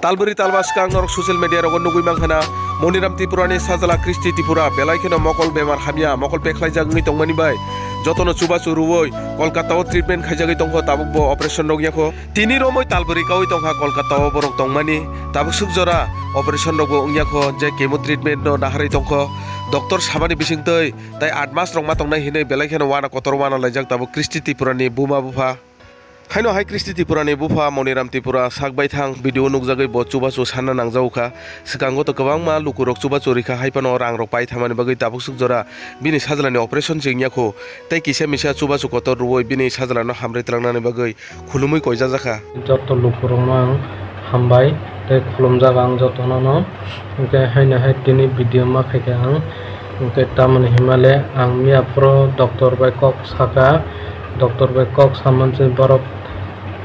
Talburi talbaskang norok social media rogon nugui mangkhana Moniram Tripurani sajala Kristi Tripura belaikeno mokol bemar hamya mokol peklai jagni tongmani bai jotono chuba churuwoi Kolkata o treatment khaijagui tongkho tabuk bo operation rogyakho tini romoi Talburi kawi tongkha Kolkata o borok tongmani tabuk sukjora operation rogo ongyakho je chemo treatment no naharai tongkho doctor sabani bisingtoi tai 8 mas rokma tongnai hinai belaikeno wana kotor wana laijak tabuk Kristi Tripurani buma bufa Haino hai Kristi Tripurani bufa Moniram Tripura sakbai thang video nukjagai bo chubachu sanna nangjauka sikango to kwbangma lukurok chubachu rikha haipano rang rok pai thamani bagui tabuk sukjora bini sajlani operation jingyakho tei kisa misa chubachu kotor ruwoi bini sajlano hamrai tlangnani bagui khulumui koijajaka joto lukurok hambai tei khulumjak ang jotono no ke haina hai tini video ma khaika ang ke tamani himale ang mia pro doctor bai kok saka doctor bai kok samanjai borok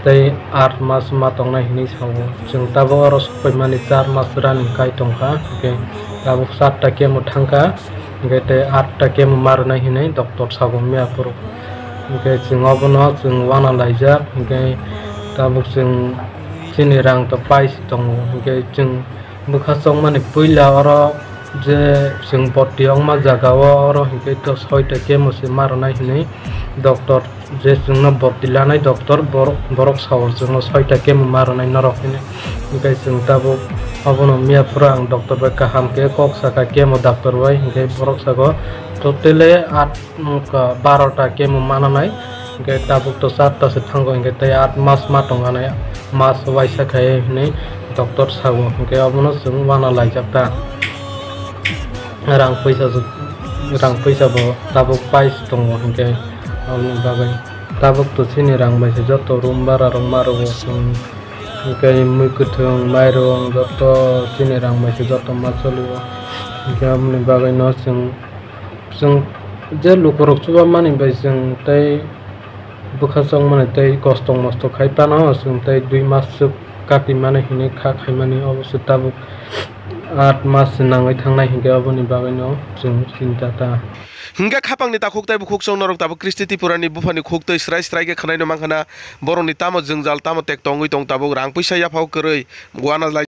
tei 8 mas ma tongnai hini sawo jeng tabo aro sopaimani 4 mas rani kai tongka ke tabo 7 ta kemo thangka ke tei 8 ta kemo marnai hinai doctor sago mia pro ke jeng obono jeng wana laijak ke tabo jeng chini rang to pais tongo ke jeng bukha chongmani puila aro je jeng potiong ma jagao aro ke to 6 ta kemo se marnai hinai doctor je jengno bortilanai doctor borok sawor jengno 6 ta kemo marnai norok hine ke jeng tabo abono mia purang doctor bai kaham ke kok saka kemo doctor bai ke borok sago totale 12 ta kemo mananai ke tabo to 7 ta se thango ke tei 8 mas ma tonganai mas waisa khaye hine doctor sago ke abono jeng wana laijakta rang paisa bo tabuk pais tongo ke bagai tabuk to sini rang bai joto room bara rong maro ke muikuthung mairong joto sini rang bai joto macholu ke amni bagai no jeng je lukurok chuba mani bai jeng tei bukha chong mani tei kostong mosto khaipano jeng tei 2 mas kati mane hine khaimani obosho tabuk 8 mas nangai thangnai hingke aboni bagai no jeng cinta ta Hingga khapang ni takhuk tai bukhuk song norok tabuk Kristi Tripurani bufani khuk tei srai ge khanai no mangkhana boroni tamo jengjal tamo tek tongui tong tabuk rang puisa yaphau koroi guana